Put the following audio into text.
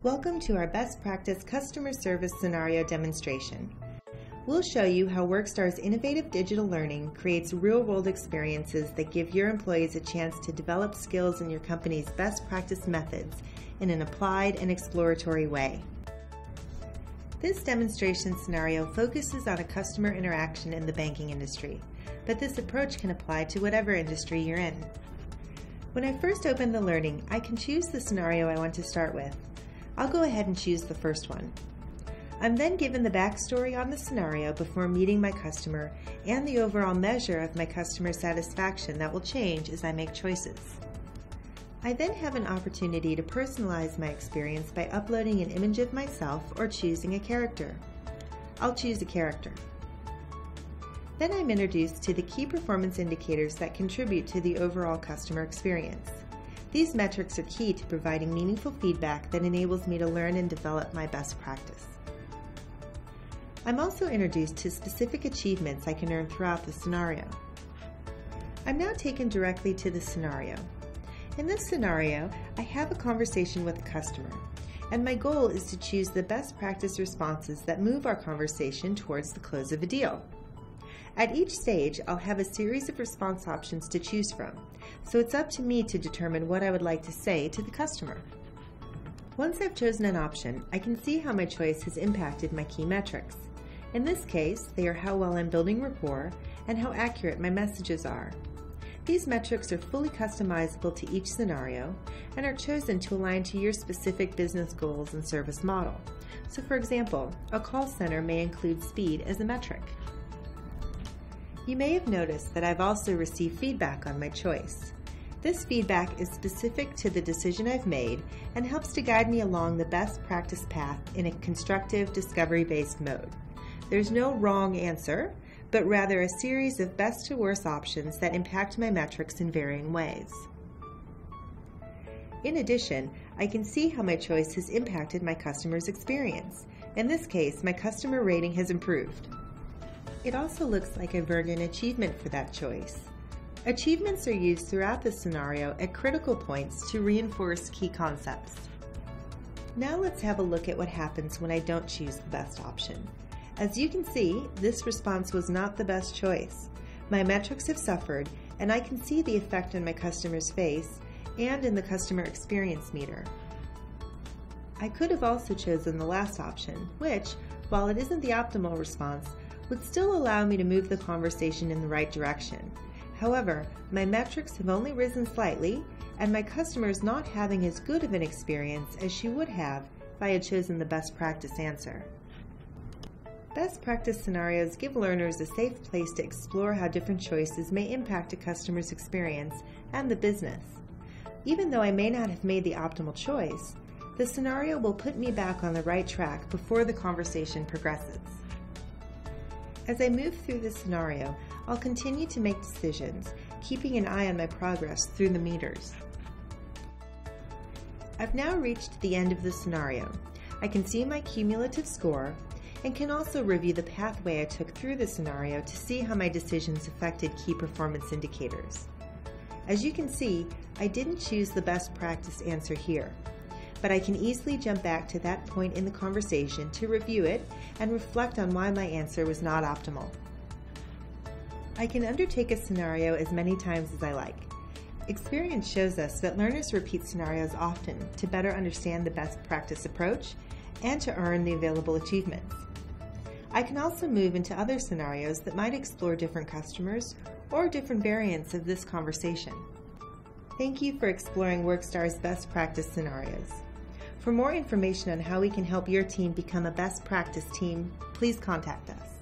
Welcome to our best practice customer service scenario demonstration. We'll show you how Workstar's innovative digital learning creates real-world experiences that give your employees a chance to develop skills in your company's best practice methods in an applied and exploratory way. This demonstration scenario focuses on a customer interaction in the banking industry, but this approach can apply to whatever industry you're in. When I first open the learning, I can choose the scenario I want to start with. I'll go ahead and choose the first one. I'm then given the backstory on the scenario before meeting my customer and the overall measure of my customer satisfaction that will change as I make choices. I then have an opportunity to personalize my experience by uploading an image of myself or choosing a character. I'll choose a character. Then I'm introduced to the key performance indicators that contribute to the overall customer experience. These metrics are key to providing meaningful feedback that enables me to learn and develop my best practice. I'm also introduced to specific achievements I can earn throughout the scenario. I'm now taken directly to the scenario. In this scenario, I have a conversation with a customer, and my goal is to choose the best practice responses that move our conversation towards the close of a deal. At each stage, I'll have a series of response options to choose from, so it's up to me to determine what I would like to say to the customer. Once I've chosen an option, I can see how my choice has impacted my key metrics. In this case, they are how well I'm building rapport and how accurate my messages are. These metrics are fully customizable to each scenario and are chosen to align to your specific business goals and service model. So for example, a call center may include speed as a metric. You may have noticed that I've also received feedback on my choice. This feedback is specific to the decision I've made and helps to guide me along the best practice path in a constructive, discovery-based mode. There's no wrong answer, but rather a series of best to worst options that impact my metrics in varying ways. In addition, I can see how my choice has impacted my customer's experience. In this case, my customer rating has improved. It also looks like I've earned an achievement for that choice. Achievements are used throughout the scenario at critical points to reinforce key concepts. Now let's have a look at what happens when I don't choose the best option. As you can see, this response was not the best choice. My metrics have suffered, and I can see the effect on my customer's face and in the customer experience meter. I could have also chosen the last option, which, while it isn't the optimal response, would still allow me to move the conversation in the right direction. However, my metrics have only risen slightly, and my customer is not having as good of an experience as she would have if I had chosen the best practice answer. Best practice scenarios give learners a safe place to explore how different choices may impact a customer's experience and the business. Even though I may not have made the optimal choice, the scenario will put me back on the right track before the conversation progresses. As I move through the scenario, I'll continue to make decisions, keeping an eye on my progress through the meters. I've now reached the end of the scenario. I can see my cumulative score and can also review the pathway I took through the scenario to see how my decisions affected key performance indicators. As you can see, I didn't choose the best practice answer here, but I can easily jump back to that point in the conversation to review it and reflect on why my answer was not optimal. I can undertake a scenario as many times as I like. Experience shows us that learners repeat scenarios often to better understand the best practice approach and to earn the available achievements. I can also move into other scenarios that might explore different customers or different variants of this conversation. Thank you for exploring Workstar's best practice scenarios. For more information on how we can help your team become a best practice team, please contact us.